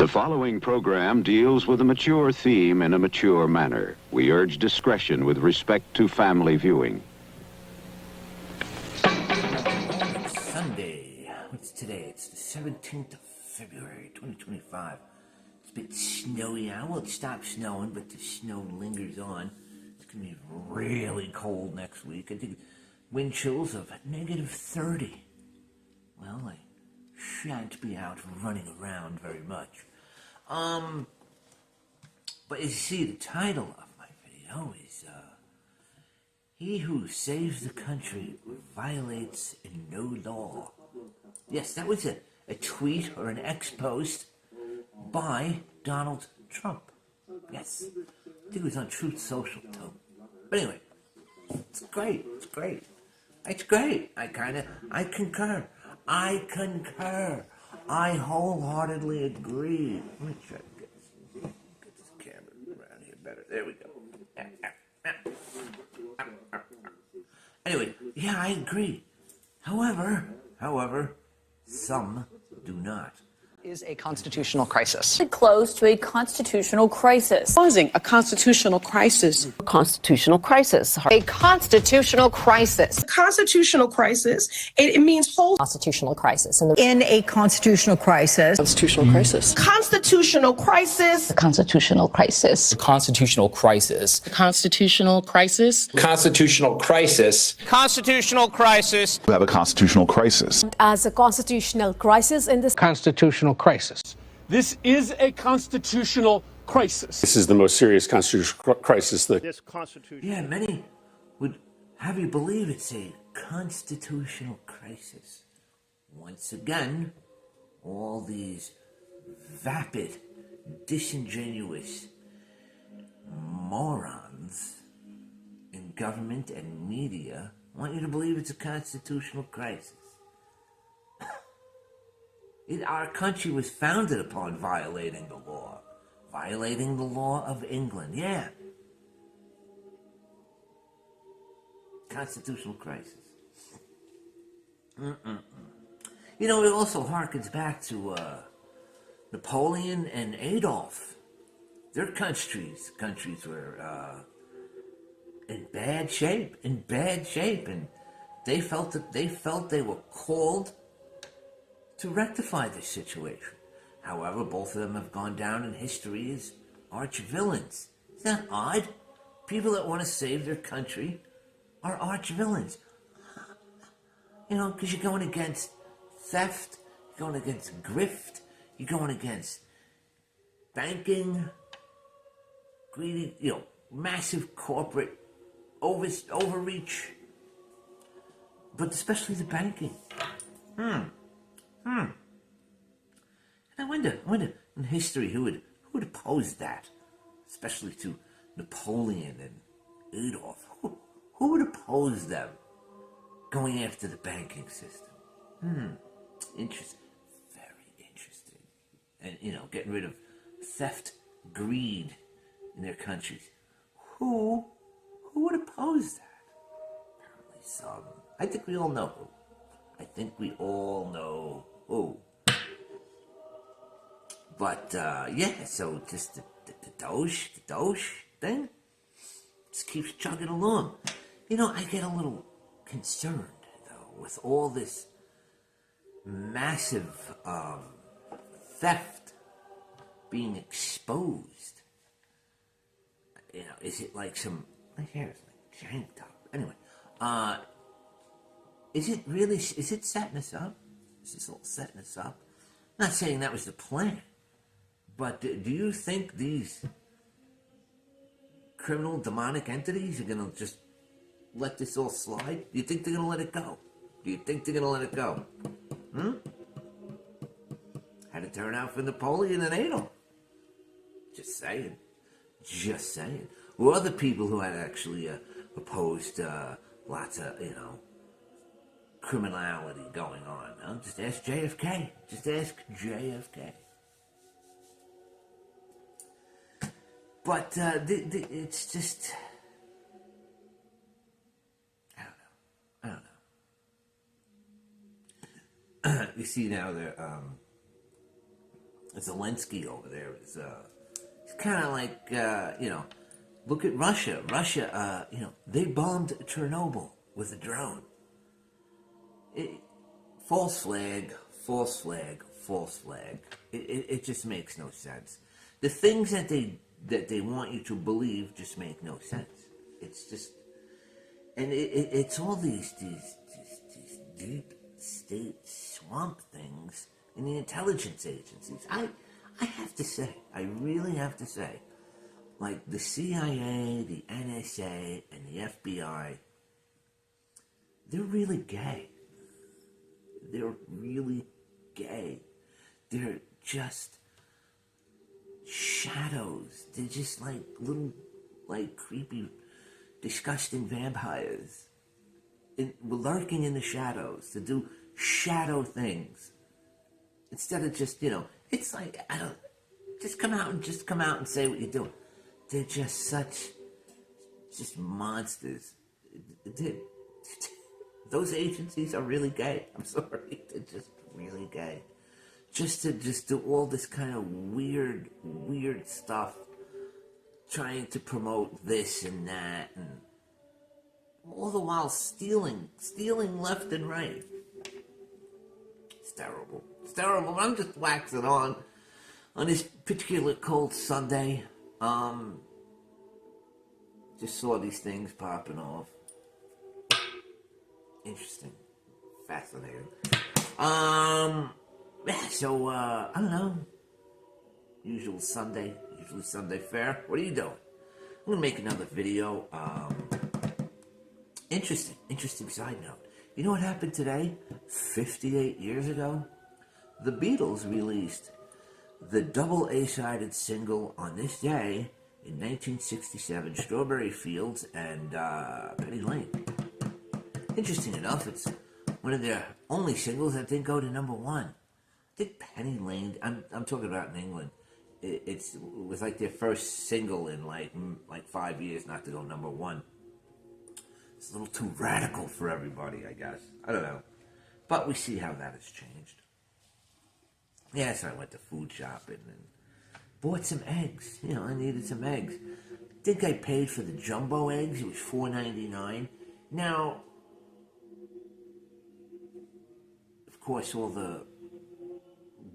The following program deals with a mature theme in a mature manner. We urge discretion with respect to family viewing. Sunday. What's today? It's the 17th of February, 2025. It's a bit snowy out. Well, it stopped snowing, but the snow lingers on. It's going to be really cold next week. I think wind chills of -30. Well, I shan't be out running around very much. But you see, the title of my video is, He Who Saves the Country Violates No Law. Yes, that was a tweet or an X-post by Donald Trump. Yes, I think it was on Truth Social too. But anyway, it's great, it's great. It's great. I concur. I wholeheartedly agree. Let me try to get this camera around here better. There we go. Anyway, yeah, I agree. However, some do not. Is a constitutional crisis. Close to a constitutional crisis. Causing a constitutional crisis. Constitutional crisis. A constitutional crisis. Constitutional crisis. It means whole. Constitutional crisis. In a constitutional crisis. Constitutional crisis. Constitutional crisis. Constitutional crisis. Constitutional crisis. Constitutional crisis. Constitutional crisis. Constitutional crisis. We have a constitutional crisis. As a constitutional crisis in this Constitutional crisis. This is a constitutional crisis. This is the most serious constitutional crisis that This constitution. Yeah, many would have you believe it's a constitutional crisis. Once again, all these vapid, disingenuous morons in government and media want you to believe it's a constitutional crisis. Our country was founded upon violating the law. Violating the law of England, yeah. Constitutional crisis. You know, it also harkens back to Napoleon and Adolf. Their countries were in bad shape, and they felt they were called to rectify this situation. However, both of them have gone down in history as arch villains. Is that odd? People that want to save their country are arch villains. You know, because you're going against theft, you're going against grift, you're going against banking, greedy, massive corporate overreach, but especially the banking. And I wonder, in history, who would oppose that, especially to Napoleon and Adolf. Who would oppose them going after the banking system? Interesting, very interesting. And getting rid of theft, greed in their countries. Who would oppose that? Apparently some. I think we all know who. Who. But, yeah, so just the Doge thing just keeps chugging along. I get a little concerned, though, with all this massive theft being exposed. Is it like some... My hair is like janked up. Anyway, is it setting us up? Is this all setting us up? I'm not saying that was the plan, but do you think these criminal, demonic entities are going to just let this all slide? Do you think they're going to let it go? Had it turn out for Napoleon and Adolf. Just saying. Or other people who had actually opposed lots of, criminality going on. Huh? Just ask JFK. But it's just... I don't know. You see now, Zelensky over there is he's kind of like look at Russia. Russia, they bombed Chernobyl with a drone. False flag, false flag, false flag. It just makes no sense. The things that they want you to believe just make no sense. It's just, and it's all these deep state swamp things in the intelligence agencies. I have to say, I really have to say, like the CIA, the NSA, and the FBI, they're really gay. They're really gay. They're just shadows. They're just like little, like creepy, disgusting vampires lurking in the shadows to do shadow things. Instead of just, it's like, just come out and say what you're doing. They're just just monsters. Those agencies are really gay. I'm sorry. They're just really gay. Just to do all this kind of weird stuff, trying to promote this and that, and all the while stealing left and right. It's terrible. It's terrible. I'm just waxing on this particular cold Sunday. Just saw these things popping off. Interesting. Fascinating. Yeah, so, I don't know. Usually Sunday fare. What are you doing? I'm gonna make another video. Interesting side note. You know what happened today? 58 years ago? The Beatles released the double A-sided single on this day in 1967, Strawberry Fields and Penny Lane. Interesting enough, it's one of their only singles that didn't go to number one. I think Penny Lane, I'm talking about in England, it was like their first single in like 5 years not to go number one. It's a little too radical for everybody, I guess. I don't know. But we see how that has changed. Yes, I went to food shopping and bought some eggs. I needed some eggs. I think I paid for the jumbo eggs. It was $4.99. Now, of course, all the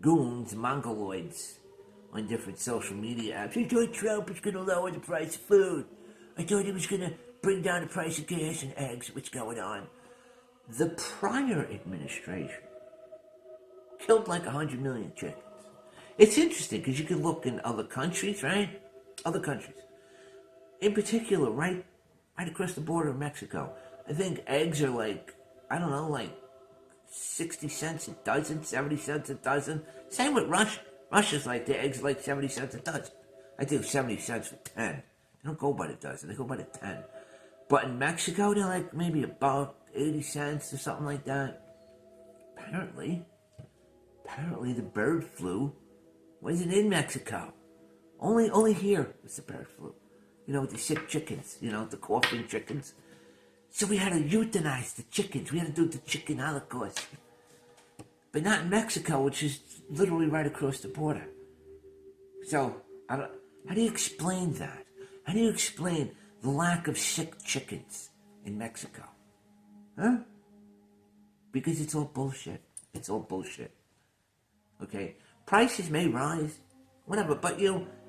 goons, mongoloids on different social media apps. I thought Trump was going to lower the price of food. I thought he was going to bring down the price of gas and eggs. What's going on? The prior administration killed like 100 million chickens. It's interesting because you can look in other countries, right? Other countries. In particular, right across the border of Mexico. I think eggs are like 60 cents a dozen, 70 cents a dozen. Same with Russia. Russia's like, their eggs are like 70 cents a dozen. I think 70 cents for 10. They don't go by the dozen, they go by the 10. But in Mexico, they're like maybe about 80 cents or something like that. Apparently the bird flu wasn't in Mexico. Only here was the bird flu. With the sick chickens, the coughing chickens. So we had to euthanize the chickens. We had to do the chicken holocaust. But not in Mexico, which is literally right across the border. So, how do you explain that? How do you explain the lack of sick chickens in Mexico? Huh? Because it's all bullshit. It's all bullshit. Okay? Prices may rise, whatever, but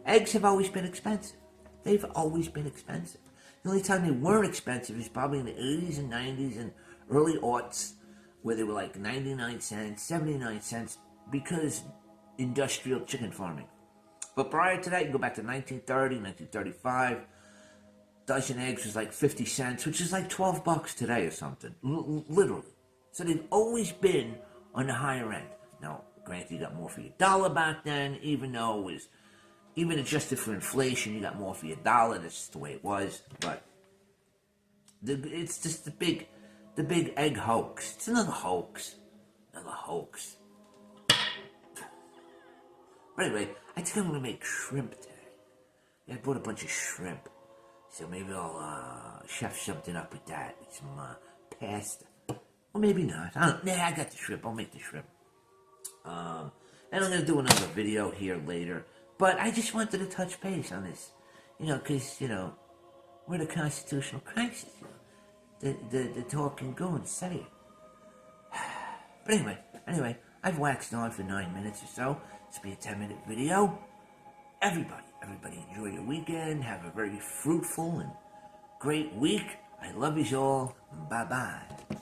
eggs have always been expensive. They've always been expensive. The only time they weren't expensive is probably in the 80s and 90s and early aughts, where they were like 99 cents, 79 cents, because industrial chicken farming. But prior to that, you go back to 1930, 1935, dozen eggs was like 50 cents, which is like $12 today or something, literally. So they've always been on the higher end. Now, granted, you got more for your dollar back then, even though it was, even adjusted for inflation, you got more for your dollar. That's just the way it was. But it's just the big egg hoax. It's another hoax. Another hoax. But anyway, I think I'm going to make shrimp today. Yeah, I bought a bunch of shrimp. So maybe I'll chef something up with that. With some pasta. Or maybe not. I got the shrimp. I'll make the shrimp. And I'm going to do another video here later. But I just wanted to touch base on this. Because, we're the constitutional crisis. The talking goons say it. But anyway, I've waxed on for 9 minutes or so. This will be a 10-minute video. Everybody enjoy your weekend. Have a very fruitful and great week. I love you all. Bye-bye.